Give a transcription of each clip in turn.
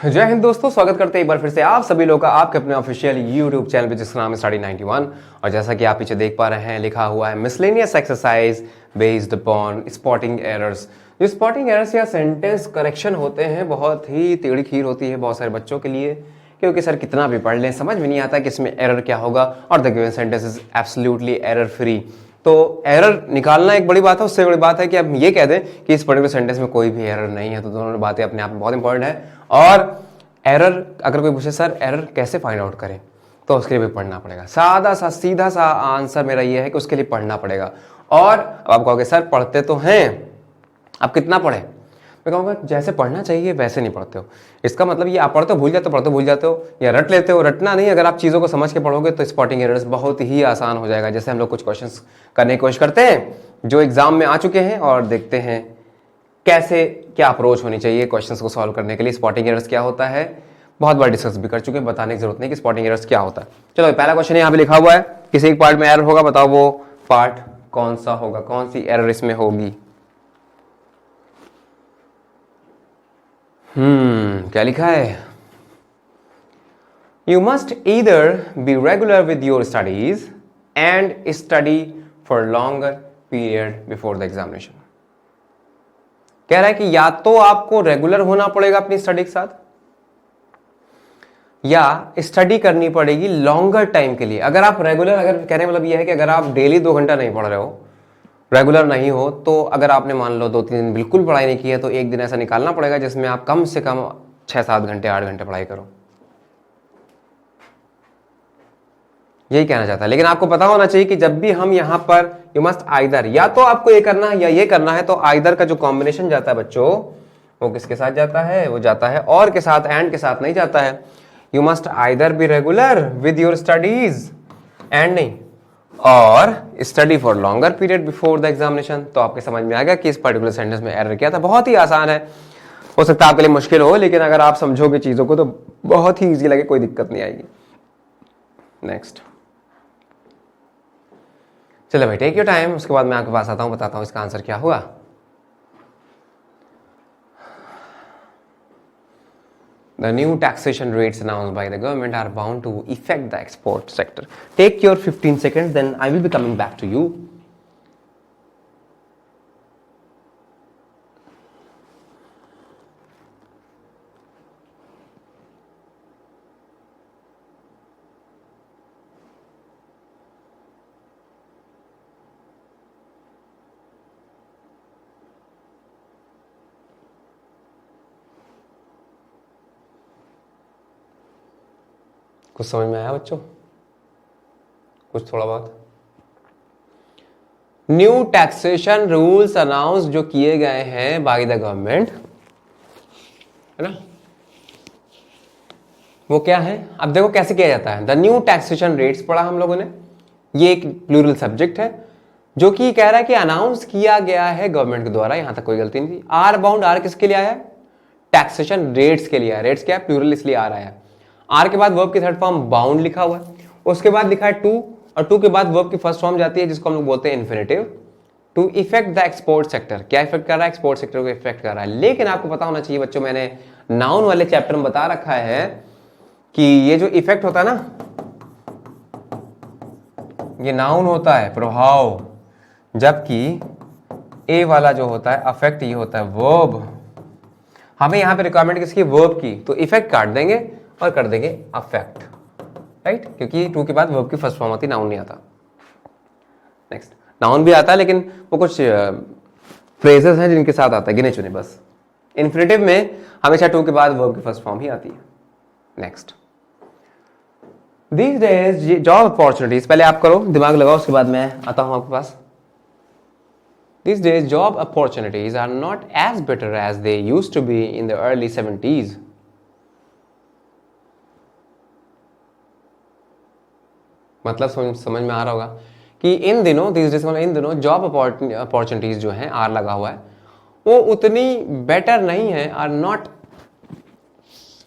जय हिंद दोस्तों, स्वागत करते हैं एक बार फिर से आप सभी लोग का आपके अपने ऑफिशियल यूट्यूब चैनल पे जिसका नाम है स्टडी 91। और जैसा कि आप पीछे देख पा रहे हैं लिखा हुआ है miscellaneous exercise based upon spotting errors. जो स्पॉटिंग एरर्स या सेंटेंस करेक्शन होते हैं बहुत ही टेढ़ी खीर होती है बहुत सारे बच्चों के लिए, क्योंकि सर कितना भी पढ़ लें समझ में नहीं आता कि इसमें एरर क्या होगा और the given sentence is absolutely error free. तो एरर निकालना एक बड़ी बात है, उससे बड़ी बात है कि आप ये कह दें कि इस पर्टिकुलर सेंटेंस में कोई भी एरर नहीं है। तो दोनों बातें अपने आप में बहुत इंपॉर्टेंट है। और एरर अगर कोई पूछे सर एरर कैसे फाइंड आउट करें, तो उसके लिए भी पढ़ना पड़ेगा। सादा सा सीधा सा आंसर मेरा ये है कि उसके लिए पढ़ना पड़ेगा। और अब आप कहोगे सर पढ़ते तो हैं, आप कितना पढ़े? मैं कहूँगा जैसे पढ़ना चाहिए वैसे नहीं पढ़ते हो। इसका मतलब ये आप पढ़ते हो भूल जाते हो, पढ़ते भूल जाते हो या रट लेते हो। रटना नहीं, अगर आप चीज़ों को समझ के पढ़ोगे तो स्पॉटिंग एरर्स बहुत ही आसान हो जाएगा। जैसे हम लोग कुछ क्वेश्चंस करने की कोशिश करते हैं जो एग्जाम में आ चुके हैं और देखते हैं कैसे क्या अप्रोच होनी चाहिए क्वेश्चंस को सॉल्व करने के लिए। स्पॉटिंग एरर्स क्या होता है बहुत बार डिस्कस भी कर चुके हैं, बताने की जरूरत नहीं कि स्पॉटिंग एरर्स क्या होता है। चलो पहला क्वेश्चन यहाँ पे लिखा हुआ है, किसी एक पार्ट में एरर होगा, बताओ वो पार्ट कौन सा होगा, कौन सी एरर इसमें होगी। क्या लिखा है? You must either be regular with your studies and study for longer period before the examination. कह रहा है कि या तो आपको रेगुलर होना पड़ेगा अपनी स्टडी के साथ, या स्टडी करनी पड़ेगी लॉन्गर टाइम के लिए। अगर आप रेगुलर, अगर कहने मतलब यह है कि अगर आप डेली 2 घंटा नहीं पढ़ रहे हो, रेगुलर नहीं हो, तो अगर आपने मान लो 2-3 दिन बिल्कुल पढ़ाई नहीं की है, तो एक दिन ऐसा निकालना पड़ेगा जिसमें आप कम से कम 6-7 घंटे 8 घंटे पढ़ाई करो। यही कहना चाहता है। लेकिन आपको पता होना चाहिए कि जब भी हम यहां पर यू मस्ट आइदर, या तो आपको ये करना है या ये करना है, तो आइदर का जो कॉम्बिनेशन जाता है बच्चों वो किसके साथ जाता है? वो जाता है और के साथ, एंड के साथ नहीं जाता है। You must either be regular with your studies and नहीं, और study for longer period before the examination. तो आपके समझ में आ गया कि इस पर्टिकुलर सेंटेंस में एरर क्या था। बहुत ही आसान है, हो सकता है आपके लिए मुश्किल हो, लेकिन अगर आप समझोगे चीजों को तो बहुत ही ईजी लगे, कोई दिक्कत नहीं आएगी। नेक्स्ट, चलो भाई टेक योर टाइम, उसके बाद मैं आपके पास आता हूं, बताता हूं इसका आंसर क्या हुआ। The new taxation rates announced by the government are bound to affect the export sector. Take your 15 seconds, then I will be coming back to you. कुछ समझ में आया बच्चों? कुछ थोड़ा बहुत? न्यू टैक्सेशन रूल्स अनाउंस जो किए गए हैं बाय द गवर्नमेंट, है ना, वो क्या है? अब देखो कैसे किया जाता है। द न्यू टैक्सेशन रेट्स पढ़ा हम लोगों ने, ये एक प्लूरल सब्जेक्ट है जो कि कह रहा है कि अनाउंस किया गया है गवर्नमेंट के द्वारा, यहां तक कोई गलती नहीं थी। आर बाउंड, आर किसके लिए आया है? टैक्सेशन रेट्स के लिए आया। रेट्स क्या है? प्लूरल, इसलिए आ रहा है। आर के बाद वर्ब की थर्ड फॉर्म बाउंड लिखा हुआ है, उसके बाद लिखा है टू, और टू के बाद वर्ब की फर्स्ट फॉर्म जाती है जिसको हम लोग बोलते हैं infinitive. To affect the export sector, क्या इफेक्ट कर रहा है? एक्सपोर्ट सेक्टर को इफेक्ट कर रहा है। लेकिन आपको पता होना चाहिए बच्चों, मैंने नाउन वाले चैप्टर में बता रखा है कि ये जो इफेक्ट होता है ना, ये नाउन होता है प्रभाव, जबकि ए वाला जो होता है अफेक्ट, ये होता है वर्ब। हमें यहां पे रिक्वायरमेंट किसकी? वर्ब की। तो इफेक्ट काट देंगे और कर देंगे अफेक्ट, राइट, क्योंकि टू के बाद वर्ब की फर्स्ट फॉर्म होती, नाउन नहीं आता। नेक्स्ट, नाउन भी आता है लेकिन वो कुछ फ्रेजेस हैं जिनके साथ आता है, गिने चुने बस। इन्फिनिटिव में हमेशा टू के बाद वर्ब की फर्स्ट फॉर्म ही आती है। Next, these days job opportunities, पहले आप करो, दिमाग लगाओ, उसके बाद मैं आता हूं आपके पास। These days, job opportunities are not as better as they used to be in the early 70s. मतलब समझ में आ रहा होगा कि इन दिनों, these days मतलब इन दिनों जॉब अपॉर्चुनिटीज जो हैं, आर लगा हुआ है, वो उतनी बेटर नहीं है, are not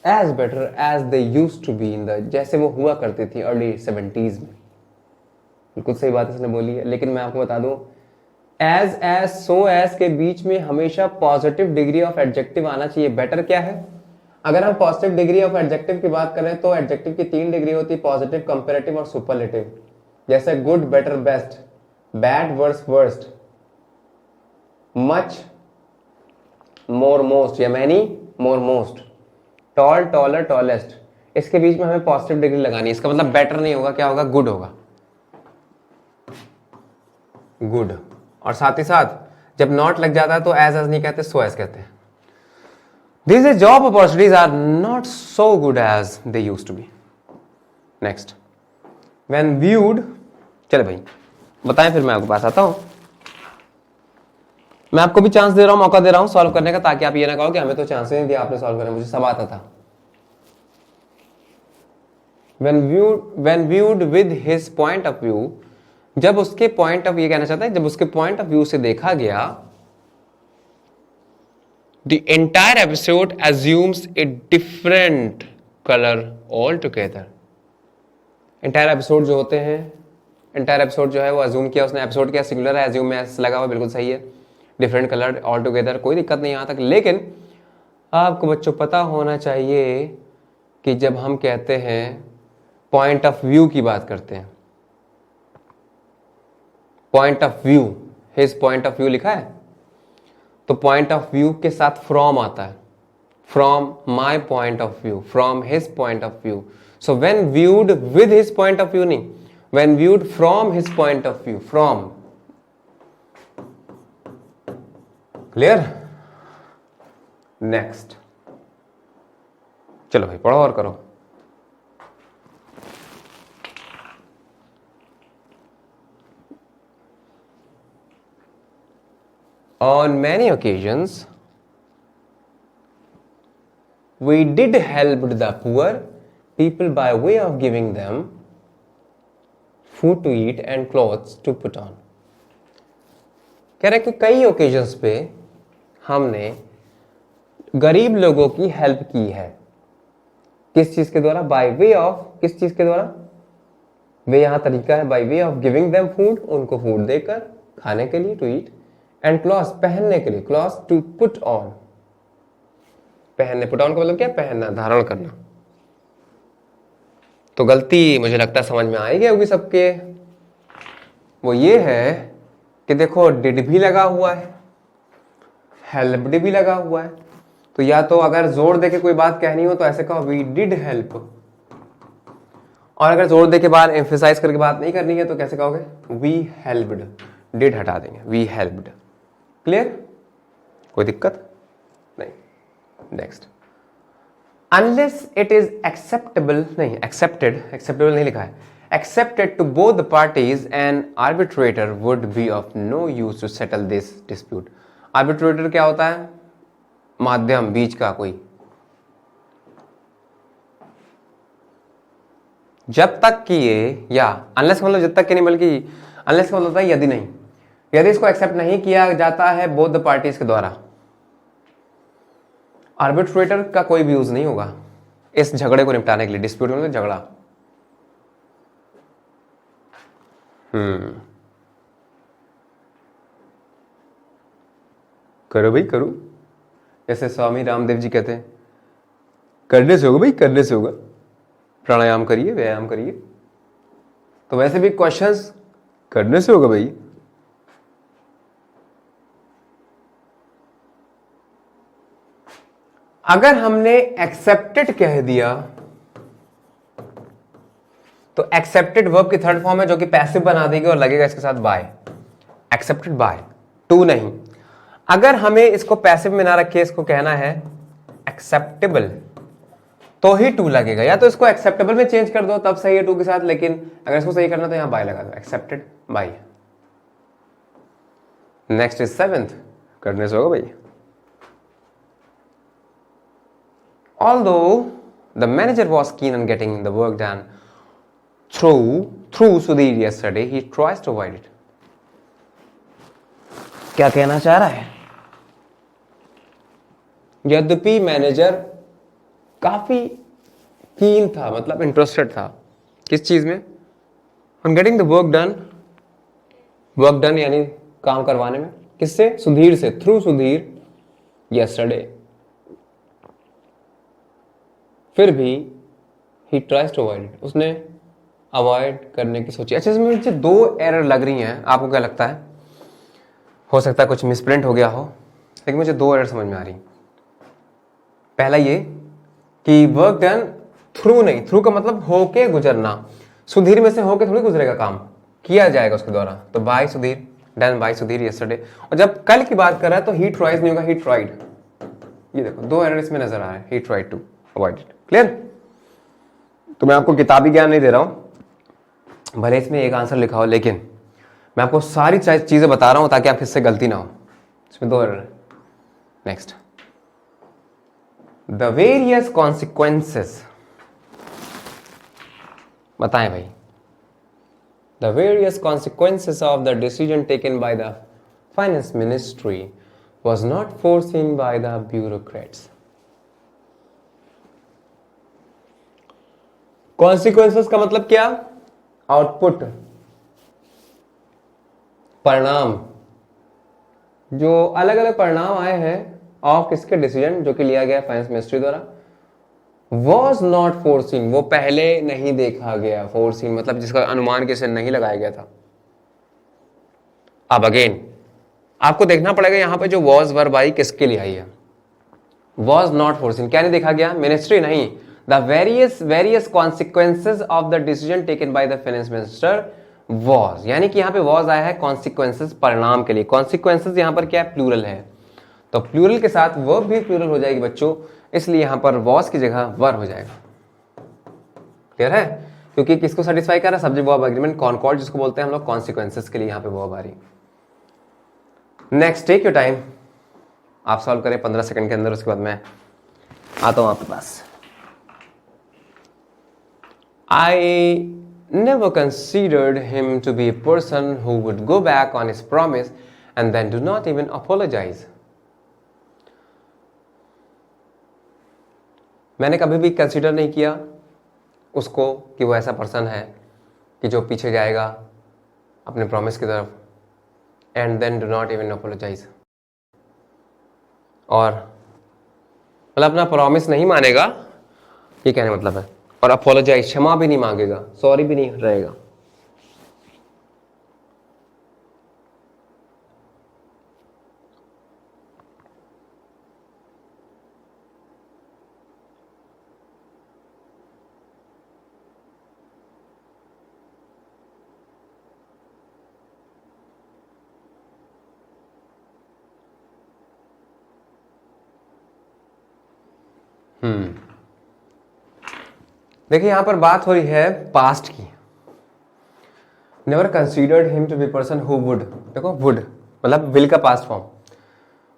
as better as they used to be in the, जैसे वो हुआ करती थी अर्ली 70s में। बिल्कुल सही बात इसने बोली है, लेकिन मैं आपको बता दूं एज सो एज के बीच में हमेशा पॉजिटिव डिग्री ऑफ एडजेक्टिव आना चाहिए। बेटर क्या है? अगर हम पॉजिटिव डिग्री ऑफ एडजेक्टिव की बात करें तो एडजेक्टिव की 3 डिग्री होती है, पॉजिटिव, कंपैरेटिव और सुपरलेटिव। जैसे good, better, best, bad, worse, worst, much, more, most, या many, more, most, tall, taller, tallest. इसके बीच में हमें पॉजिटिव डिग्री लगानी है। इसका मतलब बेटर नहीं होगा, क्या होगा, गुड होगा, गुड। और साथ ही साथ जब नॉट लग जाता है तो एज नहीं कहते, सो एज कहते हैं। These job opportunities are not so good as they used to be. Next, when viewed, चले भाई बताएं, फिर मैं आपके पास आता हूं। मैं आपको भी चांस दे रहा हूं, मौका दे रहा हूं सॉल्व करने का, ताकि आप ये ना कहो कि हमें तो चांस नहीं दिया आपने सॉल्व करने, मुझे सब आता था। When viewed with his point of view, जब उसके पॉइंट ऑफ, ये कहना चाहता है जब उसके पॉइंट ऑफ व्यू से देखा गया, the entire episode assumes a different color altogether. entire episode जो होते हैं, entire episode जो है वो assume किया उसने, episode क्या सिंगुलर है, assume में s लगा हुआ, बिल्कुल सही है। different color altogether, कोई दिक्कत नहीं यहाँ तक। लेकिन आपको बच्चों पता होना चाहिए कि जब हम कहते हैं पॉइंट ऑफ व्यू की बात करते हैं, point of view, his point of view लिखा है, तो पॉइंट ऑफ व्यू के साथ फ्रॉम आता है, from my point of view, from his point of view. So when viewed with his point of view नहीं, when viewed from his point of view, from. Clear? Next, चलो भाई पढ़ो और करो। On many occasions, we did help the poor people by way of giving them food to eat and clothes to put on. कह रहे कि कई occasions पे हमने गरीब लोगों की हेल्प की है। किस चीज के द्वारा? बाय वे ऑफ, किस चीज के द्वारा? वे यहां तरीका है, by way of giving them food, उनको फूड देकर, खाने के लिए, टू ईट, एंड क्लॉथ, पहनने के लिए, क्लॉथ टू पुट ऑन, पहनने, पुट ऑन का मतलब क्या? पहनना, धारण करना। तो गलती मुझे लगता है समझ में आएगी होगी सबके, वो ये है कि देखो डिड भी लगा हुआ है, हेल्प्ड भी लगा हुआ है, तो या तो अगर जोर देके कोई बात कहनी हो तो ऐसे कहो वी डिड हेल्प, और अगर जोर देके बात एम्फेसाइज करके बात नहीं करनी है तो कैसे कहोगे? वी हेल्प्ड, डिड हटा देंगे, वी हेल्प्ड। क्लियर? कोई दिक्कत नहीं। Next, unless it is acceptable, नहीं एक्सेप्टेड, एक्सेप्टेबल नहीं लिखा है, accepted to both the parties and arbitrator would be of no use to settle this dispute. Arbitrator क्या होता है? माध्यम, बीच का कोई। जब तक कि ये, या अनलेस मतलब जब तक कि नहीं, बल्कि अनलेस का मतलब होता है यदि नहीं, यदि इसको एक्सेप्ट नहीं किया जाता है बोथ द पार्टीज के द्वारा, आर्बिट्रेटर का कोई भी यूज नहीं होगा इस झगड़े को निपटाने के लिए। डिस्प्यूट मतलब झगड़ा। करो भाई करो, जैसे स्वामी रामदेव जी कहते हैं, करने से होगा भाई, करने से होगा, प्राणायाम करिए, व्यायाम करिए। तो वैसे भी क्वेश्चंस करने से होगा भाई। अगर हमने एक्सेप्टेड कह दिया तो एक्सेप्टेड वर्ब की थर्ड फॉर्म है जो कि पैसिव बना देगी और लगेगा इसके साथ बाय, एक्सेप्टेड बाय, टू नहीं। अगर हमें इसको पैसिव में ना रखे, इसको कहना है एक्सेप्टेबल, तो ही टू लगेगा। या तो इसको एक्सेप्टेबल में चेंज कर दो तब सही है टू के साथ, लेकिन अगर इसको सही करना तो यहां बाय लगा दो, accepted by. Next is seventh, करने से होगा भाई। Although the manager was keen on getting the work done through Sudhir yesterday, he tries to avoid it. क्या कहना चाह रहा है? यद्यपि मैनेजर काफी कीन था, मतलब इंटरेस्टेड था, किस चीज में? On getting the work done, work done यानी काम करवाने में, किससे? सुधीर से, थ्रू सुधीर, यस्टरडे। फिर भी he tries to avoid it, उसने अवॉइड करने की सोची। अच्छा, इसमें मुझे 2 एरर लग रही हैं, आपको क्या लगता है? हो सकता है कुछ मिसप्रिंट हो गया हो, लेकिन मुझे 2 एरर समझ में आ रही। पहला ये कि वर्क डन थ्रू नहीं, थ्रू का मतलब होके गुजरना, सुधीर में से होके थोड़ी गुजरेगा, काम किया जाएगा उसके द्वारा। तो by Sudhir, done by Sudhir yesterday. और जब कल की बात कर रहा है तो ही ट्राइज नहीं होगा, ही ट्राइड। ये देखो 2 एरर इसमें नजर आ रहे हैं, he tried to avoid it. Clear? तो मैं आपको किताबी ज्ञान नहीं दे रहा हूं, भले इसमें एक आंसर लिखा हो, लेकिन मैं आपको सारी चीजें बता रहा हूं ताकि आपकी इससे गलती ना हो। इसमें 2 एरर है। नेक्स्ट, द वेरियस कॉन्सिक्वेंसेस, बताएं भाई। The various consequences of the decision taken by the finance ministry was not foreseen by the bureaucrats. Consequences का मतलब क्या? आउटपुट, परिणाम, जो अलग अलग परिणाम आए हैं ऑफ किसके डिसीजन जो कि लिया गया फाइनेंस मिनिस्ट्री द्वारा, was not foreseen, वो पहले नहीं देखा गया। foreseen मतलब जिसका अनुमान किसे नहीं लगाया गया था। अब अगेन आपको देखना पड़ेगा यहां पे जो वॉज वर्ब आई किसके लिए आई है। वॉज नॉट फोर्सिंग, क्या नहीं देखा गया? मिनिस्ट्री नहीं, the various consequences of the decision taken by the finance minister was, यानी कि यहां पे वॉज आया है कॉन्सिक्वेंसेज, परिणाम के लिए। कॉन्सिक्वेंसेज यहां पर क्या है? प्लूरल है, तो प्लूरल के साथ वर्ब भी प्लूरल हो जाएगी बच्चों, इसलिए यहां पर वॉज की जगह वर हो जाएगा। क्लियर है? क्योंकि किसको सेटिस्फाई कर रहा है? सब्जेक्ट वर्ब एग्रीमेंट, कॉनकॉर्ड जिसको बोलते हैं हम लोग, कॉन्सिक्वेंसेज के लिए यहां पे वर्ब आ रही। नेक्स्ट, टेक योर टाइम, आप सॉल्व करें 15 सेकंड के अंदर, उसके बाद मैं आता हूं आपके पास। I never considered him to be a person who would go back on his promise and then do not even apologise. मैंने कभी भी कंसीडर नहीं किया उसको कि वो ऐसा पर्सन है कि जो पीछे जाएगा अपने प्रॉमिस की तरफ, and then do not even apologise, और मतलब अपना प्रॉमिस नहीं मानेगा, ये कहने मतलब है, और अपोलोजाइज, क्षमा भी नहीं मांगेगा, सॉरी भी नहीं रहेगा। देखिए यहां पर बात हो रही है पास्ट की। Never considered him to be person who would, देखो वुड मतलब विल का past form.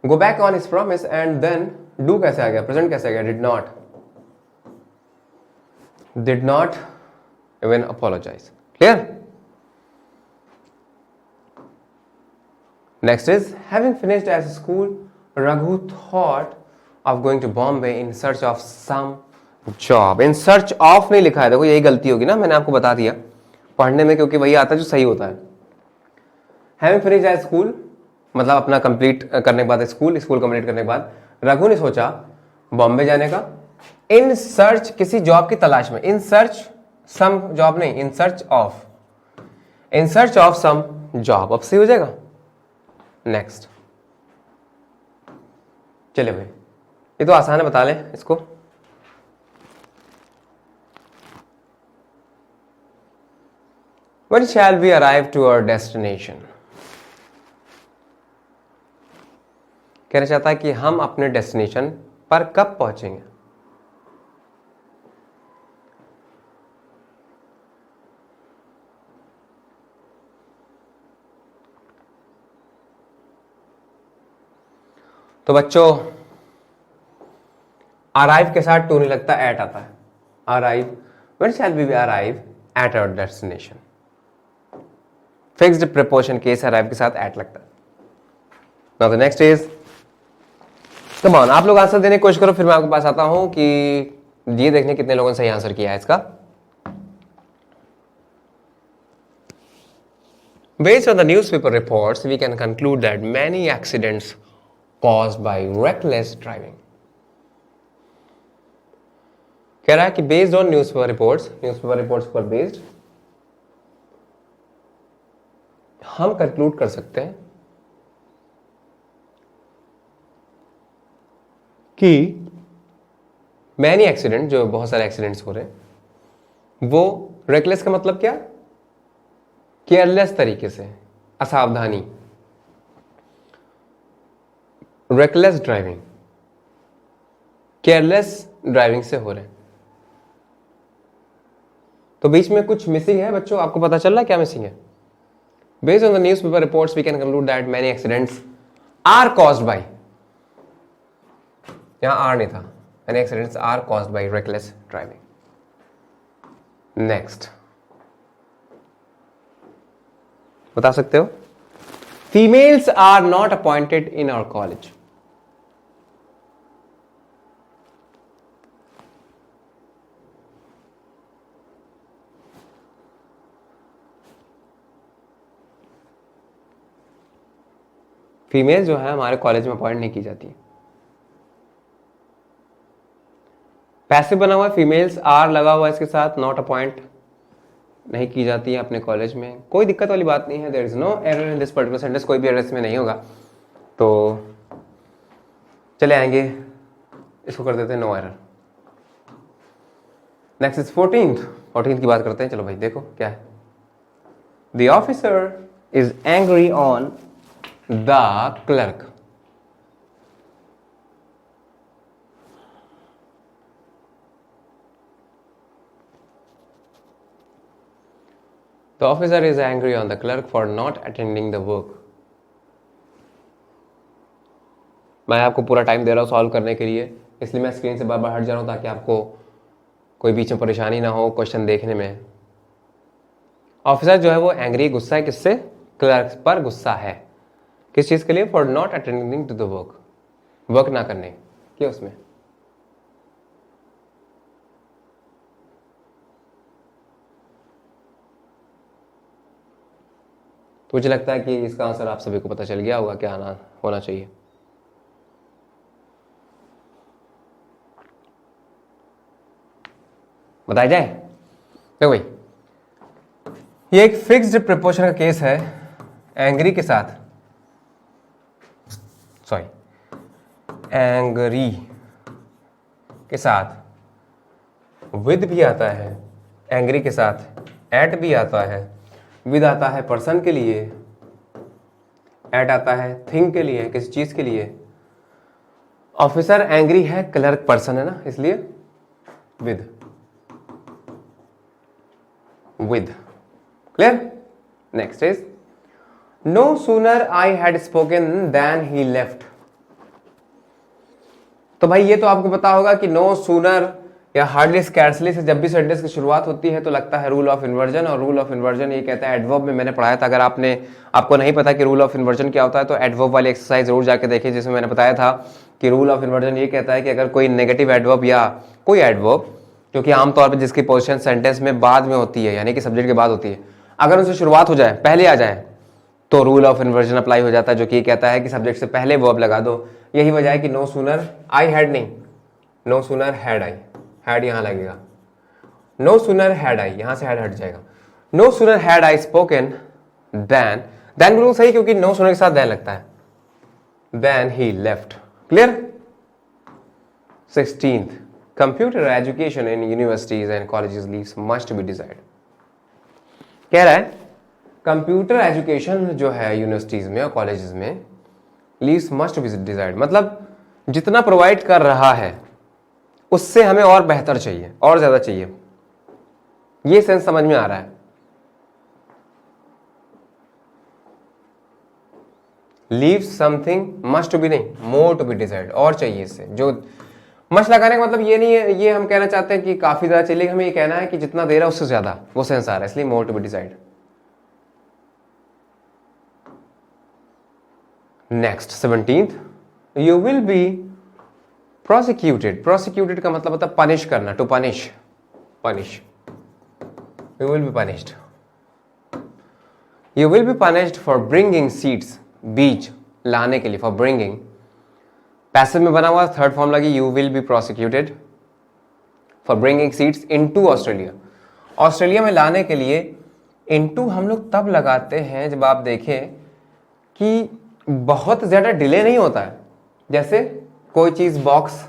Go back on his promise and then do कैसे आ गया? प्रेजेंट कैसे आ गया? Did not even apologise. Clear? Next is having finished as school Raghu thought of going to Bombay in search of some job. In search of नहीं लिखा है, देखो यही गलती होगी ना, मैंने आपको बता दिया पढ़ने में, क्योंकि वही आता है जो सही होता है। हैविंग फिनिश्ड एज स्कूल मतलब अपना कंप्लीट करने के बाद, स्कूल कंप्लीट करने के बाद रघु ने सोचा बॉम्बे जाने का, इन सर्च किसी जॉब की तलाश में, इन सर्च सम जॉब नहीं, in search of some job. अब सही हो जाएगा। नेक्स्ट, चलिए भाई ये तो आसान है, बता ले इसको। When shall we arrive to our destination? कहना चाहता है कि हम अपने डेस्टिनेशन पर कब पहुंचेंगे। तो बच्चों अराइव के साथ टू नहीं लगता, एट आता है। Arrive, when shall we arrive at our destination? Fixed preposition case arrive के साथ एट लगता है। Now the next is, come on आप लोग आंसर देने की कोशिश करो, फिर मैं आपके पास आता हूं कि ये देखने कितने लोगों ने सही आंसर किया है इसका। Based on the newspaper reports, we can conclude that many accidents caused by reckless driving. कह रहा है कि बेस्ड ऑन न्यूज़पेपर रिपोर्ट्स पर बेस्ड हम कंक्लूड कर सकते हैं कि मैनी एक्सीडेंट, जो बहुत सारे एक्सीडेंट्स हो रहे हैं, वो रेकलेस का मतलब क्या, केयरलेस तरीके से, असावधानी, रेकलेस ड्राइविंग, केयरलेस ड्राइविंग से हो रहे हैं। तो बीच में कुछ मिसिंग है बच्चों, आपको पता चल रहा है क्या मिसिंग है? Based on the newspaper reports we can conclude that many accidents are caused by, यहां आर नहीं था, many accidents are caused by reckless driving. Next बता सकते हो? Females are not appointed in our college. Female जो है हमारे college में अपॉइंट नहीं की जाती। पैसिव बना हुआ है, फीमेल्स आर लगा हुआ है इसके साथ, नॉट अपॉइंट नहीं की जाती है अपने कॉलेज में। कोई दिक्कत वाली बात नहीं है, there is no error in this particular sentence, कोई भी एरर इसमें नहीं होगा। तो चले आएंगे, इसको कर देते हैं no error. Next is 14th की बात करते हैं। चलो भाई देखो क्या है। The officer is angry on the clerk. The officer is angry on the clerk for not attending the work. मैं आपको पूरा टाइम दे रहा हूँ सॉल्व करने के लिए, इसलिए मैं स्क्रीन से बार बार हट जा रहा हूँ ताकि आपको कोई बीच में परेशानी ना हो क्वेश्चन देखने में। ऑफिसर जो है वो एंग्री, गुस्सा है, किससे? क्लर्क पर गुस्सा है। किस चीज़ के लिए? For not attending to the work, work ना करने के उसमें। तो मुझे लगता है कि इसका आंसर आप सभी को पता चल गया होगा क्या आना होना चाहिए। बताया जाए? देखो भाई, ये एक फिक्स्ड प्रीपोजिशन का केस है एंग्री के साथ, एंग्री के साथ विद भी आता है, एंग्री के साथ एट भी आता है, विद आता है पर्सन के लिए, एट आता है थिंग के लिए, किसी चीज के लिए। ऑफिसर एंग्री है, क्लर्क पर्सन है ना, इसलिए with. Clear? Next is no sooner I had spoken then he left. तो भाई ये तो आपको पता होगा कि नो सूनर या हार्डली स्कैर्सली से जब भी सेंटेंस की शुरुआत होती है तो लगता है रूल ऑफ इन्वर्जन, और रूल ऑफ इन्वर्जन ये कहता है एडवर्ब में मैंने पढ़ाया था। अगर आपको नहीं पता कि रूल ऑफ इन्वर्जन क्या होता है तो एडवर्ब वाली एक्सरसाइज जरूर जाके देखिए, जिसमें मैंने बताया था कि रूल ऑफ इन्वर्जन ये कहता है कि अगर कोई नेगेटिव एडवर्ब या कोई एडवर्ब जो कि आमतौर पर जिसकी पोजीशन सेंटेंस में बाद में होती है, यानी कि सब्जेक्ट के बाद होती है, अगर उनसे शुरुआत हो जाए, पहले आ जाए, तो रूल ऑफ इन्वर्जन अप्लाई हो जाता है, जो कि कहता है कि सब्जेक्ट से पहले वर्ब लगा दो। यही वजह है कि नो सूनर आई हैड नहीं, no sooner had I, had यहां लगेगा, नो सूनर हैड आई, यहां से हैड हट जाएगा। No sooner had I spoken then बिल्कुल सही, क्योंकि नो सूनर के साथ देन लगता है, then he left. Clear? 16th computer education in universities and colleges leaves must be decided. कह रहा है कंप्यूटर एजुकेशन जो है यूनिवर्सिटीज में और कॉलेजेस में लीव्स मस्ट बी डिजाइड, मतलब जितना प्रोवाइड कर रहा है उससे हमें और बेहतर चाहिए, और ज्यादा चाहिए। ये सेंस समझ में आ रहा है? Leave something must to be नहीं, मोर टू बी डिजायर्ड, और चाहिए इससे। जो मस्ट लगाने का मतलब ये नहीं है, ये हम कहना चाहते हैं कि काफी ज्यादा चाहिए, हमें ये कहना है कि जितना दे रहा है उससे ज्यादा, वो सेंस आ रहा है, इसलिए more to be desired. Next 17th you will be prosecuted. Prosecuted का मतलब होता है पनिश करना, to punish, punish. You will be punished, you will be punished for bringing seeds, बीज लाने के लिए, फॉर ब्रिंगिंग। पैसिव में बना हुआ थर्ड फॉर्म लगी, you will be prosecuted for bringing seeds into Australia. Australia में लाने के लिए इनटू हम लोग तब लगाते हैं जब आप देखें कि बहुत ज़्यादा डिले नहीं होता है। जैसे कोई चीज़ बॉक्स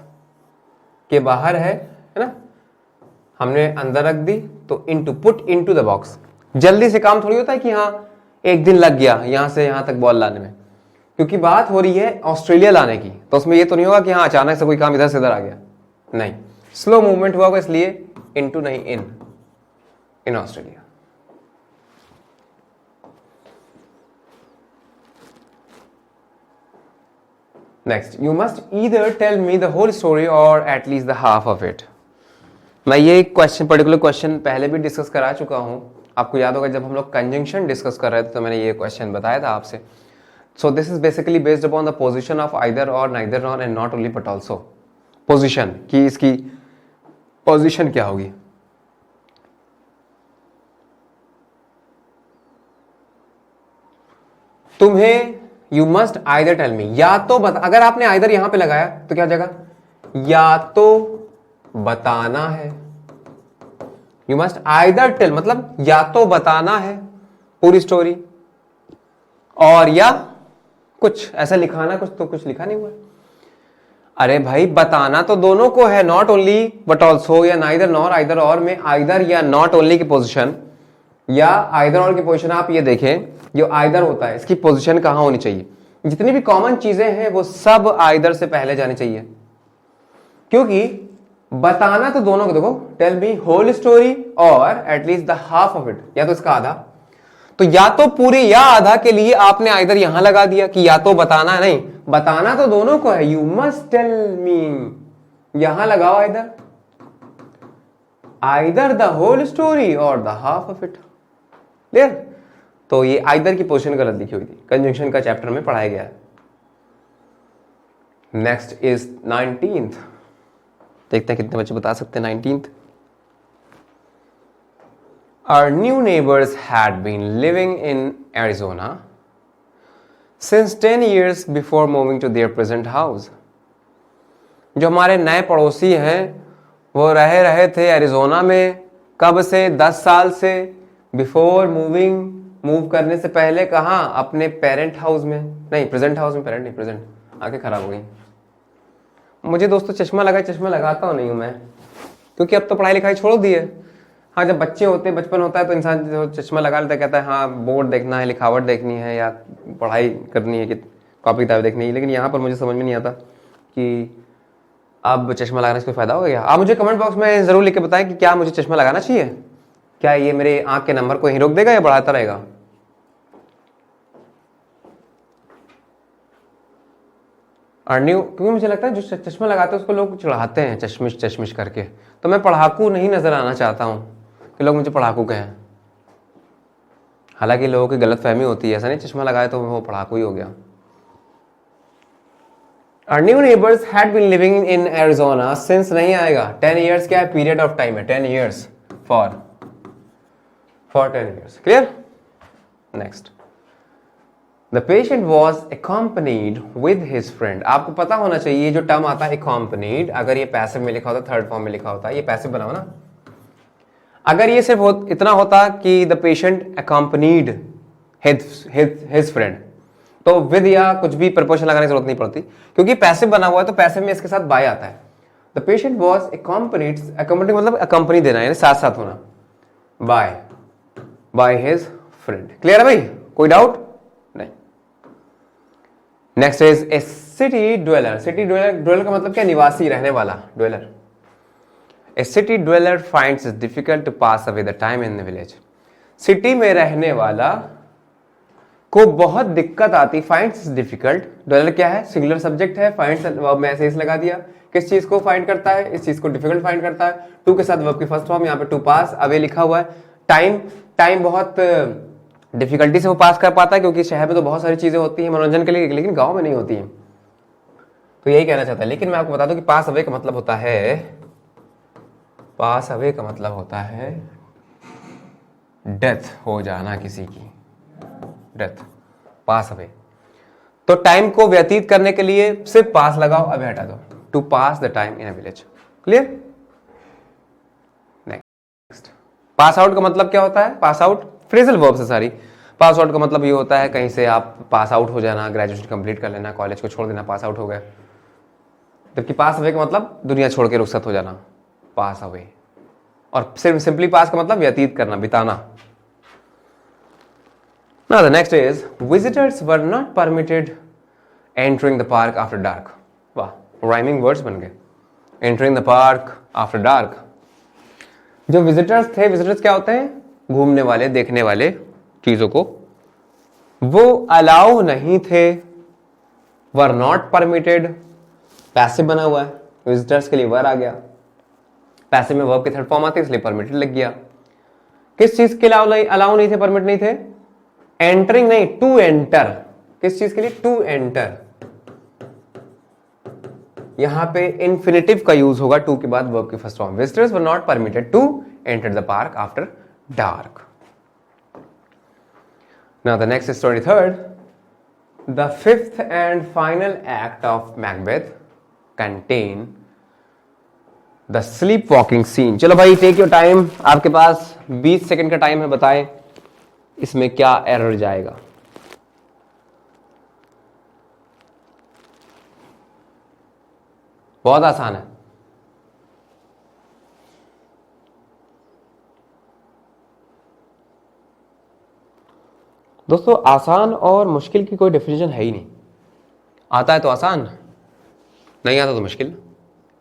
के बाहर है ना, हमने अंदर रख दी तो into, put into the box. जल्दी से काम थोड़ी होता है कि हाँ एक दिन लग गया यहां से यहां तक बॉल लाने में, क्योंकि बात हो रही है ऑस्ट्रेलिया लाने की। तो उसमें ये तो नहीं होगा कि हाँ अचानक से कोई काम इधर से इधर आ गया, नहीं, स्लो मूवमेंट हुआ होगा, इसलिए इनटू नहीं, in Australia. Next, you must either tell me the whole story और at least the half of it. मैं ये पर्टिकुलर क्वेश्चन पहले भी डिस्कस करा चुका हूं। आपको याद होगा जब हम लोग कंजंक्शन डिस्कस कर रहे थे तो मैंने ये क्वेश्चन बताया था आपसे। So this is basically based upon the position of either or, neither nor and not only but also. Position की, इसकी पोजीशन क्या होगी। तुम्हें you must either tell me, या तो बता, अगर आपने आइदर यहां पे लगाया तो क्या जगह, या तो बताना है। यू मस्ट आइदर टेल मतलब या तो बताना है पूरी स्टोरी, और या कुछ ऐसा लिखाना, कुछ तो कुछ लिखा नहीं हुआ। अरे भाई बताना तो दोनों को है, नॉट ओनली बट ऑल्सो या नाइदर नॉर आइदर और में आइदर या नॉट ओनली की पोजीशन या आइदर और की पोजीशन। आप ये देखें जो आइदर होता है इसकी पोजीशन कहां होनी चाहिए। जितनी भी कॉमन चीजें हैं वो सब आइदर से पहले जानी चाहिए, क्योंकि बताना तो दोनों को, देखो टेल मी होल स्टोरी और at least the half of it, या तो इसका आधा। तो या तो पूरी या आधा के लिए आपने आइदर यहां लगा दिया कि या तो बताना है, नहीं बताना तो दोनों को है। यू मस्ट टेल मी, यहां लगाओ आइदर द होल स्टोरी और the half of it. Clear. तो ये आइदर की पोजीशन गलत लिखी हुई थी, कंजंक्शन का चैप्टर में पढ़ाया गया है। Next is 19th। देखते हैं कितने बच्चे बता सकते हैं 19th। Our new neighbors had been living in Arizona since 10 years before moving to their present house. जो हमारे नए पड़ोसी हैं वो रहे थे एरिजोना में, कब से, 10 साल से, बिफोर मूव करने से पहले कहाँ, अपने पेरेंट हाउस में, नहीं प्रेजेंट हाउस में, पेरेंट नहीं प्रेजेंट, आंखें खराब हो गई। मुझे दोस्तों चश्मा लगाता हूँ नहीं हूँ मैं, क्योंकि अब तो पढ़ाई लिखाई छोड़ दी है। हाँ जब बच्चे होते, बचपन होता है तो इंसान चश्मा लगा लेता है, कहता है हाँ बोर्ड देखना है, लिखावट देखनी है या पढ़ाई करनी है, कि कॉपी किताब देखनी है। लेकिन यहाँ पर मुझे समझ में नहीं आता कि अब चश्मा लगाने से कोई फायदा होगा क्या। आप मुझे कमेंट बॉक्स में जरूर लिख के बताएं कि क्या मुझे चश्मा लगाना चाहिए, क्या ये मेरे आंख के नंबर को ही रोक देगा या बढ़ाता रहेगा। अर्निव, क्योंकि मुझे लगता है जो चश्मा लगाते हैं उसको लोग चढ़ाते हैं चश्मिश करके, तो मैं पढ़ाकू नहीं नजर आना चाहता हूं कि लोग मुझे पढ़ाकू कहें। हालांकि लोगों की गलत फहमी होती है, ऐसा नहीं चश्मा लगाए तो वो पढ़ाकू ही हो गया। Our new neighbors had been living in Arizona since, नहीं आएगा, 10 years क्या है, पीरियड ऑफ टाइम है, 10 years for 10 years। Clear. Next, The patient was accompanied with his friend। आपको पता होना चाहिए जो टर्म आता है accompanied, अगर ये पैसिव में लिखा होता, थर्ड फॉर्म में लिखा होता, ये पैसिव बनाओ ना। अगर ये सिर्फ इतना होता कि the patient accompanied his friend, तो विद या कुछ भी प्रपोजन लगाने की जरूरत नहीं पड़ती, क्योंकि पैसिव बना हुआ है तो पैसिव में इसके साथ बाय आता है। द पेशेंट वॉज accompanied मतलब अकम्पनी देना, यानी साथ साथ होना, बाय हिज फ्रेंड। क्लियर है भाई, कोई डाउट नहीं। Next is a city dweller. City dweller का मतलब क्या, निवासी, रहने वाला, dweller. A city dweller finds it difficult to pass away the time in the village. सिटी में रहने वाला को बहुत दिक्कत आती, फाइंड्स डिफिकल्ट, ड्वेलर क्या है, सिंगुलर सब्जेक्ट है, फाइंड्स वर्ब में ऐसे इस लगा दिया, किस चीज को फाइंड करता है, इस चीज को डिफिकल्ट फाइंड करता है। टू के साथ वर्ब की फर्स्ट फॉर्म, यहाँ पे टू पास अवे लिखा हुआ है। टाइम बहुत डिफिकल्टी से वो पास कर पाता है, क्योंकि शहर में तो बहुत सारी चीजें होती हैं मनोरंजन के लिए, लेकिन गांव में नहीं होती है। तो यही कहना चाहता है। लेकिन मैं आपको बता दूं कि पास अवे का मतलब होता है, पास अवे का मतलब होता है डेथ हो जाना किसी की, डेथ, पास अवे। तो टाइम को व्यतीत करने के लिए सिर्फ पास लगाओ, अवे हटा दो, to pass the time in a village. Clear. Pass out का मतलब क्या होता है? पास आउट फ्रेजल वर्ब से सारी। पास आउट का मतलब ये होता है कहीं से आप पास आउट हो जाना, ग्रेजुएशन कंप्लीट कर लेना, कॉलेज को छोड़ देना, पास आउट हो गए। जबकि पास अवे का मतलब दुनिया छोड़ के रुखसत हो जाना, पास अवे। और सिर्फ सिंपली पास का मतलब व्यतीत करना, बिताना। Now the next is visitors were not permitted entering the park after dark. वाह, rhyming words बन गए। Entering the park after dark। जो विजिटर्स थे, विजिटर्स क्या होते हैं? घूमने वाले, देखने वाले चीजों को, वो अलाउ नहीं थे। वर नॉट परमिटेड, पैसिव बना हुआ है, विजिटर्स के लिए वर आ गया, पैसिव में वर्ब की थर्ड फॉर्म आती है इसलिए परमिटेड लग गया। किस चीज के अलाउ नहीं थे, परमिट नहीं थे? एंटरिंग नहीं, टू एंटर। किस चीज के लिए? To enter. यहां पे इंफिनिटिव का यूज होगा टू के बाद वर्ब की first form. Visitors were not permitted to enter the park after dark. Now the next is 23rd। The fifth and final act of Macbeth contain the sleep walking scene. चलो भाई, take your time, आपके पास 20 second का time है, बताएं इसमें क्या error जाएगा। बहुत आसान है। दोस्तों, आसान और मुश्किल की कोई डेफिनेशन है ही नहीं। आता है तो आसान, नहीं आता तो मुश्किल।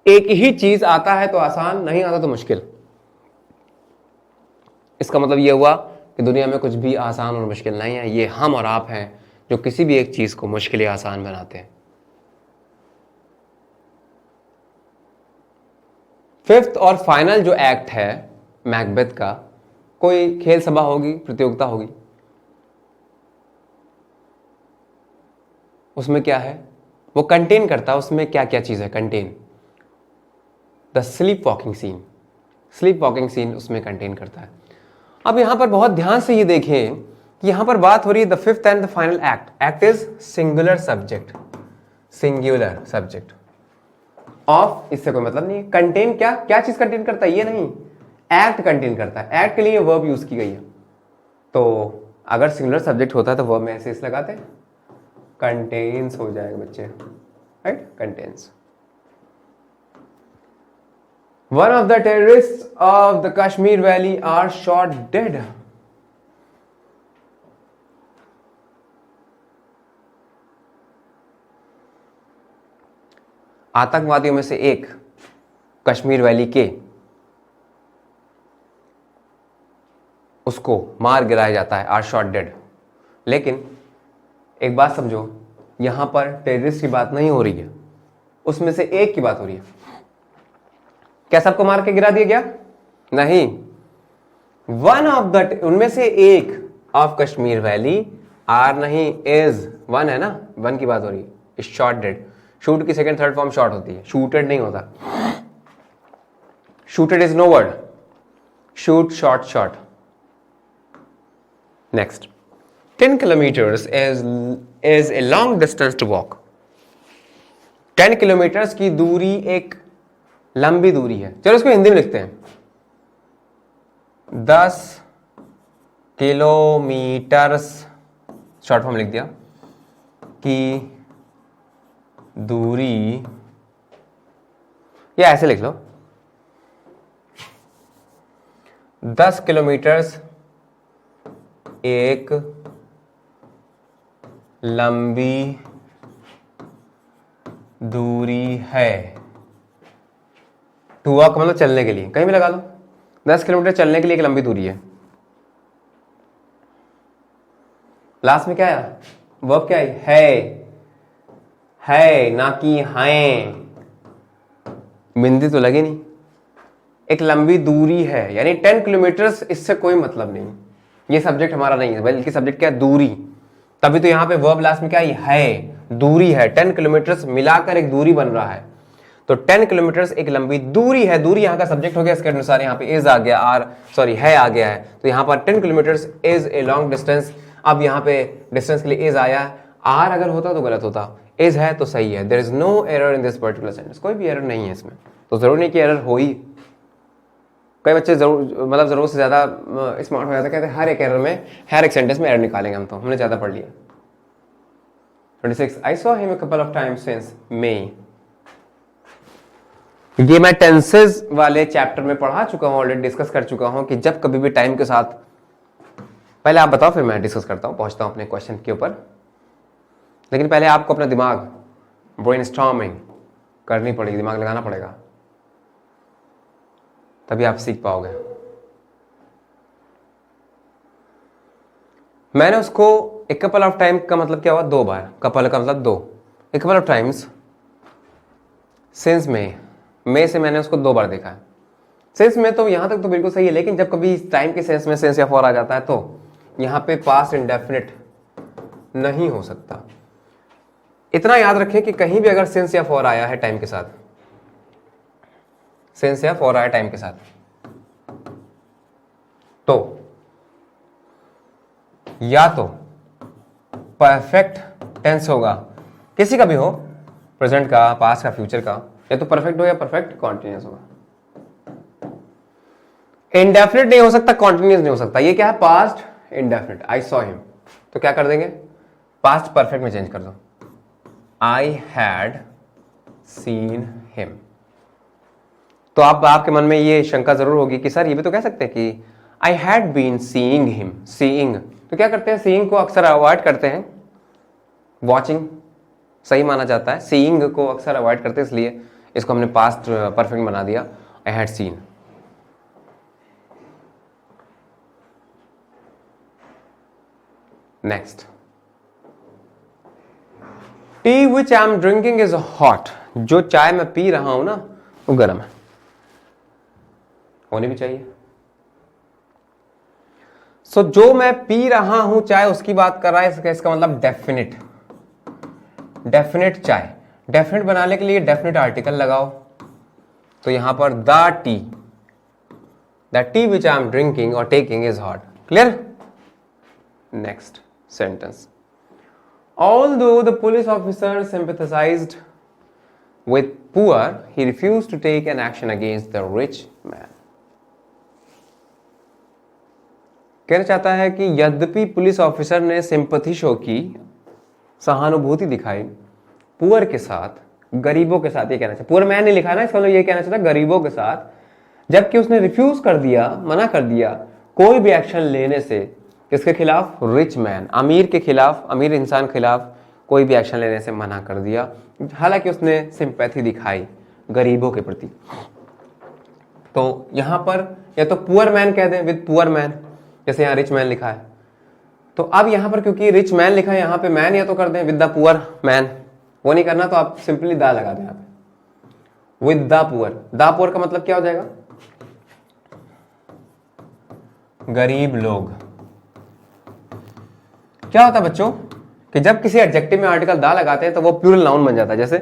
एक ही चीज आता है तो आसान, नहीं आता तो मुश्किल। इसका मतलब यह हुआ कि दुनिया में कुछ भी आसान और मुश्किल नहीं है। ये हम और आप हैं जो किसी भी एक चीज को मुश्किल या आसान बनाते हैं। फिफ्थ और फाइनल जो एक्ट है मैकबेथ का, कोई खेल सभा होगी, प्रतियोगिता होगी, उसमें क्या है? वो कंटेन करता है, उसमें क्या क्या चीज है? Contain the sleep walking scene. Sleep walking scene उसमें कंटेन करता है। अब यहां पर बहुत ध्यान से ये देखें कि यहां पर बात हो रही है the fifth and the final act. Act is singular subject, singular subject of, इससे कोई मतलब नहीं है। कंटेन क्या क्या चीज कंटेन करता है? ये नहीं, एक्ट कंटेन करता है। एक्ट के लिए वर्ब यूज की गई है। तो अगर सिंगुलर सब्जेक्ट होता है तो वर्ब में ऐसे इस लगाते, कंटेन्स हो जाएगा बच्चे, right? Contains. One of the terrorists of the Kashmir Valley are shot dead. आतंकवादियों में से एक कश्मीर वैली के, उसको मार गिराया जाता है, आर शॉट डेड। लेकिन एक बात समझो, यहां पर टेररिस्ट की बात नहीं हो रही है, उसमें से एक की बात हो रही है। क्या सबको मार के गिरा दिया गया? नहीं। वन ऑफ द, उनमें से एक ऑफ कश्मीर वैली, आर नहीं, इज, वन है ना, वन की बात हो रही है। Is shot dead. शूट की सेकंड थर्ड फॉर्म शॉट होती है, शूटेड नहीं होता। Shooted is no word, shoot, shot, shot. Next, 10 kilometres is a long distance to walk. 10 kilometres की दूरी एक लंबी दूरी है। चलो इसको हिंदी में लिखते हैं। 10 किलोमीटर्स, शॉर्ट फॉर्म लिख दिया, की दूरी, या ऐसे लिख लो, 10 किलोमीटर्स एक लंबी दूरी है। टू वॉक मतलब चलने के लिए, कहीं भी लगा लो। 10 किलोमीटर चलने के लिए एक लंबी दूरी है। लास्ट में क्या आया? वर्ब क्या है ना कि हैं। बिंदी तो लगे नहीं। एक लंबी दूरी है यानी 10 किलोमीटर्स, इससे कोई मतलब नहीं। ये सब्जेक्ट हमारा नहीं है, बल्कि सब्जेक्ट क्या है? दूरी। तभी तो यहां पे वर्ब लास्ट में क्या है? दूरी है। 10 किलोमीटर्स मिलाकर एक दूरी बन रहा है। तो 10 किलोमीटर्स एक लंबी दूरी है। दूरी यहां का सब्जेक्ट हो गया, इसके अनुसार यहां पे इज आ गया, है आ गया है। तो यहां पर 10 kilometres is a long distance. अब यहां पे डिस्टेंस के लिए इज आया, आर अगर होता तो गलत होता, इज है तो सही है। There is no error in this particular sentence, कोई भी एरर नहीं है इसमें। तो जरूरी नहीं कि एरर हो ही। कई बच्चे जरूर मतलब जरूरत से ज़्यादा स्मार्ट हो जाते हैं, कहते हैं हर एक एरर में, हर एक सेंटेंस में एरर निकालेंगे हम, तो हमने ज़्यादा पढ़ लिया। 26 I saw him a couple of times since May. ये मैं टेंसेस वाले चैप्टर में पढ़ा चुका हूं, ऑलरेडी डिस्कस कर चुका हूं कि जब कभी भी टाइम के साथ, पहले आप बताओ फिर मैं डिस्कस करता हूं, पहुंचता हूं अपने क्वेश्चन के ऊपर। लेकिन पहले आपको अपना दिमाग ब्रेनस्टॉर्मिंग करनी पड़ेगी, दिमाग लगाना पड़ेगा, तभी आप सीख पाओगे। मैंने उसको एक कपल ऑफ टाइम का मतलब क्या हुआ, 2 बार, कपल का मतलब 2, एक कपल ऑफ टाइम्स सिंस मे से मैंने उसको 2 बार देखा है। सेंस में तो यहां तक तो बिल्कुल सही है, लेकिन जब कभी टाइम के सेंस में सेंस या फॉर आ जाता है तो यहां पे पास्ट इंडेफिनिट नहीं हो सकता। इतना याद रखें कि कहीं भी अगर सेंस या फॉर आया है टाइम के साथ, सेंस या फॉर आया टाइम के साथ, तो या तो परफेक्ट टेंस होगा, किसी का भी हो, प्रेजेंट का, पास्ट का, फ्यूचर का, या तो परफेक्ट हो या परफेक्ट कॉन्टिन्यूस होगा। इंडेफिनिट नहीं हो सकता, कॉन्टिन्यूस नहीं हो सकता। ये क्या है, पास्ट इंडेफिनिट। आई सॉ हिम, तो क्या कर देंगे, पास्ट परफेक्ट में चेंज कर दो, आई हैड सीन हिम। तो आपके मन में ये शंका जरूर होगी कि सर ये भी तो कह सकते हैं कि I had been seeing him. Seeing तो क्या करते हैं, सीइंग को अक्सर अवॉइड करते हैं, वॉचिंग सही माना जाता है, सीइंग को अक्सर अवॉइड करते हैं, इसलिए इसको हमने पास्ट परफेक्ट बना दिया, I had seen. Next, T which I am drinking is hot. जो चाय मैं पी रहा हूं ना वो गर्म है, होनी भी चाहिए। सो जो मैं पी रहा हूं चाय उसकी बात कर रहा है, इसका मतलब डेफिनिट, डेफिनिट चाय। डेफिनिट बनाने के लिए डेफिनिट आर्टिकल लगाओ, तो यहां पर the tea which I am drinking और taking is hot. Clear. Next sentence. Although the police officer sympathized with poor, he refused to take an action against the rich man. कहना चाहता है कि यद्यपि पुलिस ऑफिसर ने sympathy show की, सहानुभूति दिखाई पुअर के साथ, गरीबों के साथ, ये कहना चाहिए, पुअर मैन नहीं लिखा ना, इसका मतलब ये कहना चाहता है गरीबों के साथ, जबकि उसने रिफ्यूज कर दिया, मना कर दिया कोई भी एक्शन लेने से, किसके खिलाफ, रिच मैन, अमीर के खिलाफ, अमीर इंसान के खिलाफ कोई भी एक्शन लेने से मना कर दिया, हालांकि उसने सिंपैथी दिखाई गरीबों के प्रति। तो यहां पर या तो पुअर मैन कह दें, विद पुअर मैन, जैसे यहां रिच मैन लिखा है, तो अब यहां पर क्योंकि रिच मैन लिखा है, यहां पे मैन या तो कर दें विद द पुअर मैन, वो नहीं करना तो आप सिंपली दा लगा दें यहां पे, with the poor. The poor का मतलब क्या हो जाएगा, गरीब लोग। क्या होता है बच्चों कि जब किसी एडजेक्टिव में आर्टिकल दा लगाते हैं तो वो प्लूरल नाउन बन जाता है। जैसे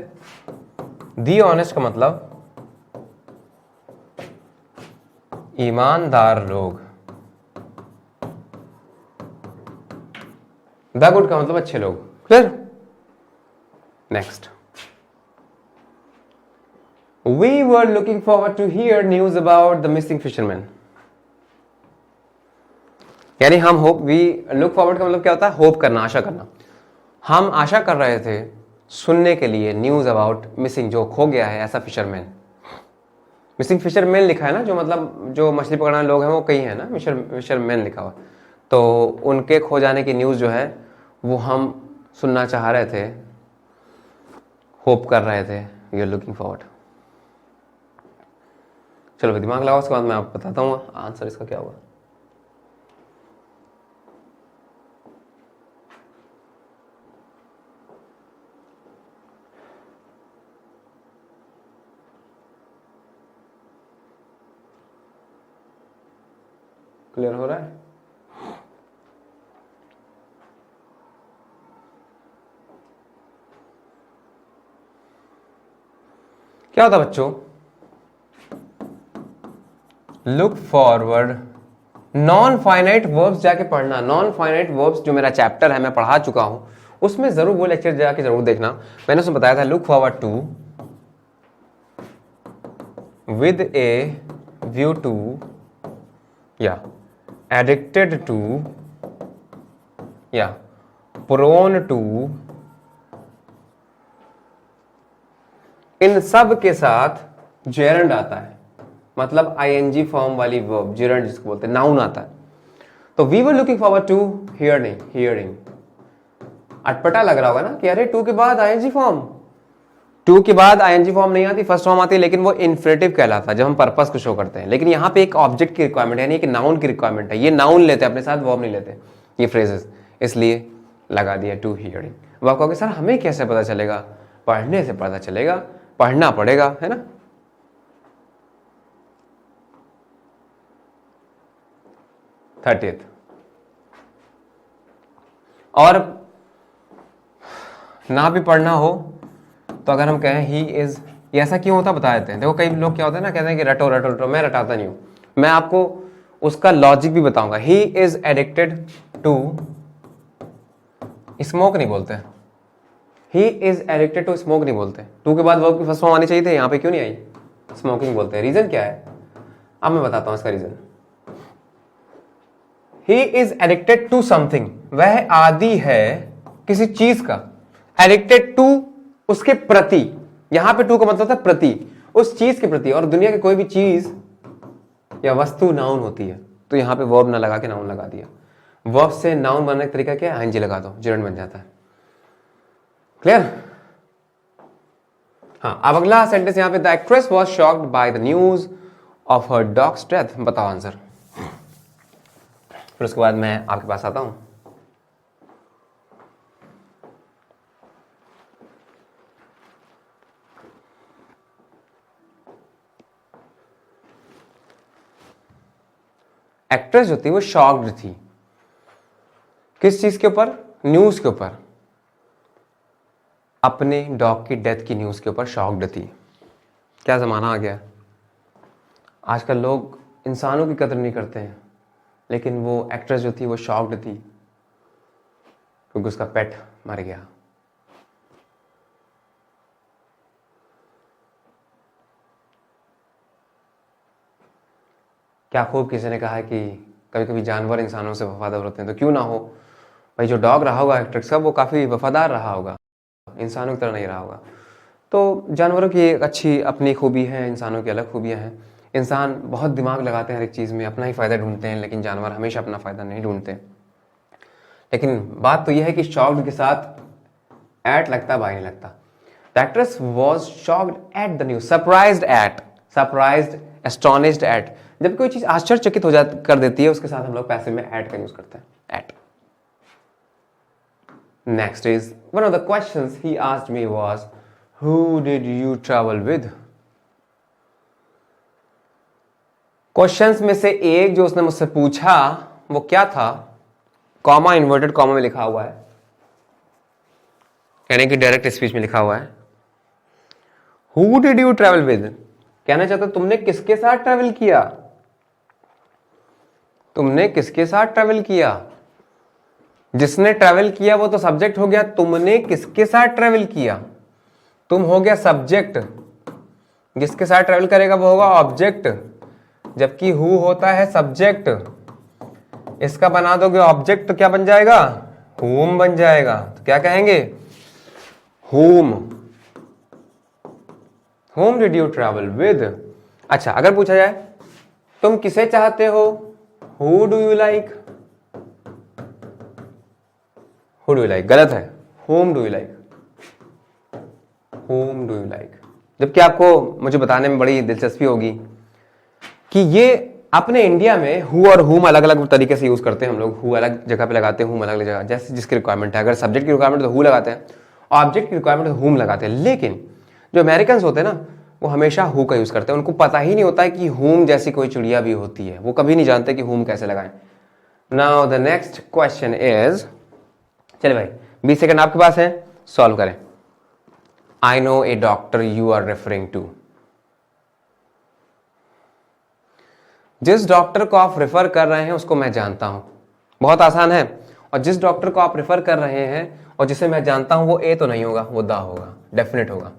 दी ऑनेस्ट का मतलब ईमानदार लोग, द गुड का मतलब अच्छे लोग। Clear. Next, we were looking forward to hear news about the missing fisherman. यानी हम होप, वी लुक फॉरवर्ड का मतलब क्या होता है, होप करना, आशा करना। हम आशा कर रहे थे सुनने के लिए न्यूज अबाउट मिसिंग, जो खो गया है ऐसा फिशरमैन। मिसिंग फिशरमैन लिखा है ना, जो मतलब जो मछली पकड़ने वाले लोग हैं वो कई हैं ना, फिशरमैन लिखा हुआ, तो उनके खो जाने की न्यूज जो है वो हम सुनना चाह रहे थे, होप कर रहे थे, वी आर लुकिंग फॉरवर्ड। चलो दिमाग लगाओ, उसके बाद मैं आपको बताता हूँ आंसर इसका क्या हुआ। क्लियर हो रहा है। क्या होता बच्चों, look forward, non finite verbs जाके पढ़ना। नॉन फाइनाइट वर्ब्स जो मेरा चैप्टर है मैं पढ़ा चुका हूं, उसमें जरूर वो लेक्चर जाके जरूर देखना। मैंने उसमें बताया था look forward to with a view to या एडिक्टेड टू या प्रोन टू, इन सब के साथ जेरंड आता है, मतलब आईएनजी फॉर्म वाली वर्ब, जेरंड जिसको बोलते हैं, नाउन आता है। तो we were looking forward to hearing. अटपटा लग रहा होगा ना कि अरे टू के बाद आईएनजी फॉर्म, टू के बाद आईएनजी फॉर्म नहीं आती, फर्स्ट फॉर्म आती है, लेकिन वो इन्फिनेटिव कहलाता है जब हम पर्पस को शो करते हैं। लेकिन यहाँ पे एक ऑब्जेक्ट की रिक्वायरमेंट है, यानी कि नाउन की रिक्वायरमेंट है। ये नाउन लेते हैं अपने साथ, वर्ब नहीं लेते ये फ्रेजेस, इसलिए लगा दिया टू हियरिंग। वो आप कहोगे सर हमें कैसे पता चलेगा? पढ़ने से पता चलेगा, पढ़ना पड़ेगा, है ना। थर्टीथ, और ना भी पढ़ना हो तो अगर हम कहें ही इज, ये ऐसा क्यों होता बता देते हैं। देखो कई लोग क्या होता है ना, कहते हैं कि रटो रटो रटो, मैं रटाता नहीं हूं, मैं आपको उसका लॉजिक भी बताऊंगा। He is addicted to smoke नहीं बोलते, he is addicted to smoke नहीं बोलते। टू के बाद वर्ब की फर्स्ट फॉर्म आनी चाहिए थी, यहाँ पे क्यों नहीं आई? स्मोकिंग बोलते हैं। रीजन क्या है? अब मैं बताता हूं इसका reason. He is addicted to something, वह आदि है किसी चीज का, एडिक्टेड टू उसके प्रति, यहां पे टू का मतलब था प्रति, उस चीज के प्रति। और दुनिया की कोई भी चीज या वस्तु नाउन होती है, तो यहां पे वर्ब ना लगा के नाउन लगा दिया। वर्ब से नाउन बनने का तरीका क्या है? आईएनजी लगा दो, जेरंड बन जाता है। क्लियर? हाँ, अब अगला सेंटेंस यहां पे, the actress was shocked by the news of her dogs death. बताओ आंसर। फिर उसके बाद मैं आपके पास आता हूं। एक्ट्रेस जो थी वो शॉक्ड थी, किस चीज के ऊपर? न्यूज के ऊपर, अपने डॉग की डेथ की न्यूज के ऊपर शॉक्ड थी। क्या जमाना आ गया, आजकल लोग इंसानों की कदर नहीं करते हैं, लेकिन वो एक्ट्रेस जो थी वो शॉक्ड थी क्योंकि उसका पेट मर गया। क्या खूब किसी ने कहा है कि कभी कभी जानवर इंसानों से वफादार होते हैं, तो क्यों ना हो भाई, जो डॉग रहा होगा एक्ट्रेस का वो काफ़ी वफादार रहा होगा, इंसानों की तरह नहीं रहा होगा। तो जानवरों की एक अच्छी अपनी खूबी है, इंसानों की अलग खूबियाँ हैं। इंसान बहुत दिमाग लगाते हैं हर एक चीज़ में, अपना ही फ़ायदा ढूंढते हैं, लेकिन जानवर हमेशा अपना फ़ायदा नहीं ढूंढते। लेकिन बात तो यह है कि शॉक्ड के साथ एट लगता, भाई नहीं लगता। The actress was shocked at the news, surprised at, surprised, astonished at. जब कोई चीज आश्चर्यचकित हो जाती कर देती है, उसके साथ हम लोग पैसिव में एट का यूज करते हैं, at. Next is, one of the questions he asked me was, who did you travel with. Questions में से एक जो उसने मुझसे पूछा वो क्या था? कॉमा, इन्वर्टेड कॉमा में लिखा हुआ है, यानी कि डायरेक्ट स्पीच में लिखा हुआ है, who did you travel with. कहना चाहता तुमने किसके साथ ट्रैवल किया, तुमने किसके साथ ट्रैवल किया। जिसने ट्रैवल किया वो तो सब्जेक्ट हो गया, तुमने किसके साथ ट्रैवल किया, तुम हो गया सब्जेक्ट, जिसके साथ ट्रैवल करेगा वो होगा ऑब्जेक्ट, जबकि हु होता है सब्जेक्ट। इसका बना दोगे ऑब्जेक्ट तो क्या बन जाएगा? whom बन जाएगा। तो क्या कहेंगे? whom, whom did you travel with। अच्छा, अगर पूछा जाए तुम किसे चाहते हो, who do you like, who do you like, गलत है, whom do you like, whom do you like। जबकि आपको मुझे बताने में बड़ी दिलचस्पी होगी कि ये अपने इंडिया में हु और हुम अलग अलग तरीके से यूज करते हैं हम लोग। हु अलग जगह पे लगाते हैं, हुम अलग अलग जगह, जैसे जिसकी रिक्वायरमेंट है। अगर सब्जेक्ट की रिक्वायरमेंट तो हु लगाते हैं, ऑब्जेक्ट की रिक्वायरमेंट तो हुम लगाते हैं। लेकिन जो अमेरिकन होते हैं ना, वो हमेशा हु का यूज करते हैं। उनको पता ही नहीं होता है कि हुम जैसी कोई चिड़िया भी होती है, वो कभी नहीं जानते कि हुम कैसे लगाएं। Now the next question is, चले भाई 20 सेकंड आपके पास है, सॉल्व करें। I know a doctor you are referring to. जिस डॉक्टर को आप रेफर कर रहे हैं उसको मैं जानता हूं, बहुत आसान है। और जिस डॉक्टर को आप रेफर कर रहे हैं और जिसे मैं जानता हूं, वो ए तो नहीं होगा, वो दा होगा, डेफिनेट होगा।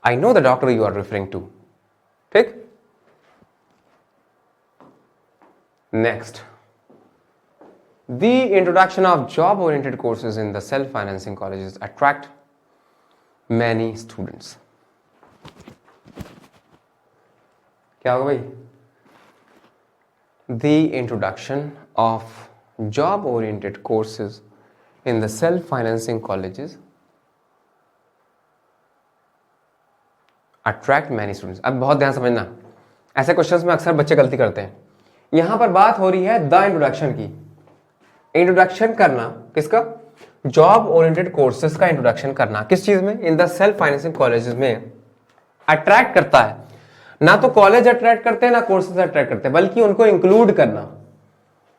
I know the doctor you are referring to. ठीक, next, the introduction of job oriented courses in the self financing colleges attract many students. क्या होगा भाई? The introduction of job oriented courses in the self financing colleges attract many students. अब बहुत ध्यान समझना, ऐसे questions में अक्सर बच्चे गलती करते हैं. यहां पर बात हो रही है द इंट्रोडक्शन की. इंट्रोडक्शन करना किसका? जॉब ओरिएंटेड कोर्सेज का इंट्रोडक्शन करना. किस चीज में? In the self financing colleges में अट्रैक्ट करता है. ना तो कॉलेज अट्रैक्ट करते हैं ना कोर्सेज अट्रैक्ट करते हैं, बल्कि उनको इंक्लूड करना.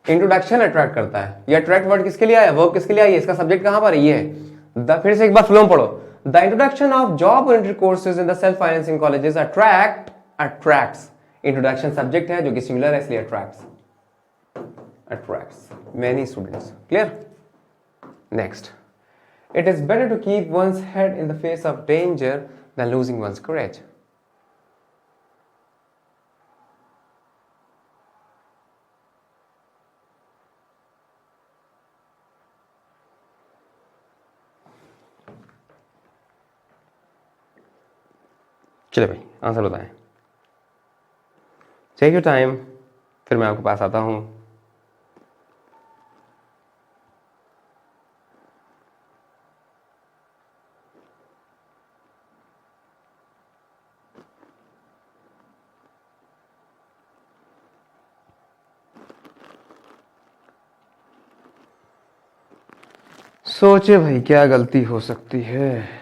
इंट्रोडक्शन अट्रैक्ट करता है. ये अट्रैक्ट वर्ड किसके लिए आया? वर्ब किसके लिए आई है? इसका सब्जेक्ट कहां पर है? ये है. फिर से एक बार फ्लो में पढ़ो. The introduction of job oriented courses in the self financing colleges attracts. Introduction subject है जो कि सिंगुलर है, इसलिए attracts many students. Clear? Next, it is better to keep one's head in the face of danger than losing one's courage. चलिए भाई answer बताएं. Take your time, फिर मैं आपके पास आता हूं. सोचे भाई क्या गलती हो सकती है.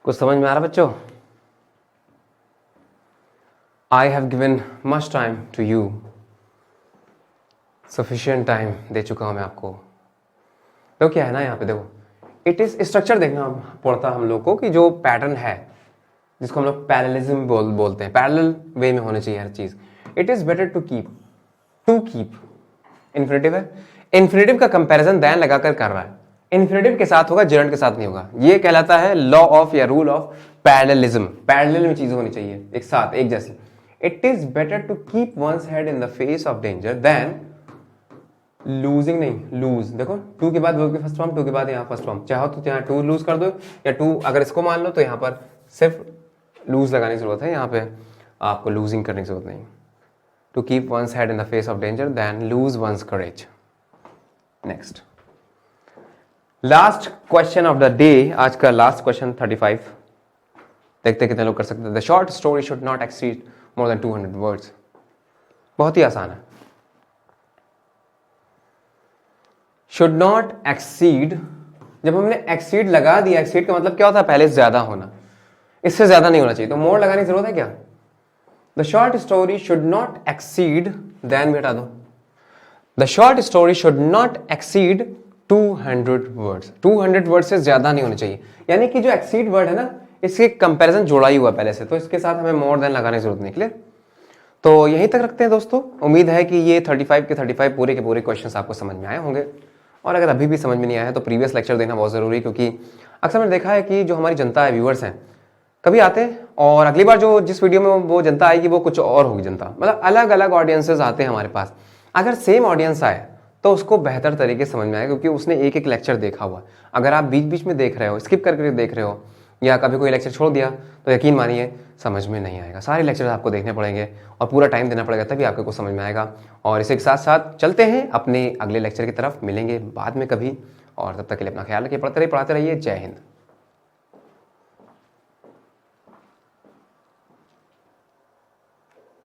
कुछ समझ में आ रहा बच्चों? I have given much time to you. Sufficient time दे चुका हूं मैं आपको. तो क्या है ना, यहाँ पे देखो, इट इज स्ट्रक्चर देखना पड़ता हम लोग को कि जो पैटर्न है जिसको हम लोग पैरेललिज्म बोलते हैं, पैरेलल वे में होनी चाहिए हर चीज. It is better to keep infinitive है. इन्फिनेटिव का कंपैरिजन दैन लगाकर कर रहा है. इन्फिनेटिव के साथ होगा, जेरंड के साथ नहीं होगा. ये कहलाता है लॉ ऑफ या रूल ऑफ पैरेललिज्म. पैरेलल में चीजें होनी चाहिए एक साथ, एक जैसी. It is better to keep one's head in the face of danger than losing, नहीं लूज. देखो टू के बाद वर्ब की फर्स्ट फॉर्म, टू के बाद यहाँ फर्स्ट फॉर्म. चाहो तो यहाँ टू लूज कर दो, या टू अगर इसको मान लो तो यहाँ पर सिर्फ लूज लगाने की जरूरत है. यहाँ पे आपको लूजिंग करने की जरूरत नहीं. To keep one's head in the face of danger than lose one's courage. Next, last question of the day. आज का लास्ट क्वेश्चन 35. देखते कितने लोग कर सकते हैं. The short story should not exceed more than 200 words. बहुत ही आसान है. शुड नॉट एक्सीड, जब हमने एक्सीड लगा दिया, एक्सीड का मतलब क्या होता है? पहले से ज्यादा होना. इससे ज्यादा नहीं होना चाहिए, तो मोर लगाने की जरूरत है क्या? The short story should not exceed, देन भी हटा दो. The short story should not exceed 200 words. 200 word से ज्यादा नहीं होने चाहिए. यानी कि जो एक्सीड वर्ड है ना, इसके कंपैरिजन जोड़ा ही हुआ पहले से, तो इसके साथ हमें मोर देन लगाने की जरूरत नहीं. क्लियर? तो यहीं तक रखते हैं दोस्तों. उम्मीद है कि ये 35 के 35 पूरे के पूरे क्वेश्चंस आपको समझ में आए होंगे. और अगर अभी भी समझ में नहीं आया है तो प्रीवियस लेक्चर देखना बहुत जरूरी है, क्योंकि अक्सर मैंने देखा है कि जो हमारी जनता है, व्यूअर्स हैं, कभी आते हैं और अगली बार जो जिस वीडियो में वो जनता आएगी वो कुछ और होगी जनता. मतलब अलग अलग ऑडियंसेस आते हैं हमारे पास. अगर सेम ऑडियंस आए तो उसको बेहतर तरीके से समझ में आएगा, क्योंकि उसने एक एक लेक्चर देखा हुआ. अगर आप बीच बीच में देख रहे हो, स्किप करके देख रहे हो, या कभी कोई लेक्चर छोड़ दिया, तो यकीन मानिए समझ में नहीं आएगा. सारे लेक्चर आपको देखने पड़ेंगे और पूरा टाइम देना पड़ेगा, तभी आपको कुछ समझ में आएगा. और इसी के साथ साथ चलते हैं अपने अगले लेक्चर की तरफ. मिलेंगे बाद में कभी, और तब तक के लिए अपना ख्याल रखिए. पढ़ते रहिए, पढ़ाते रहिए. जय हिंद.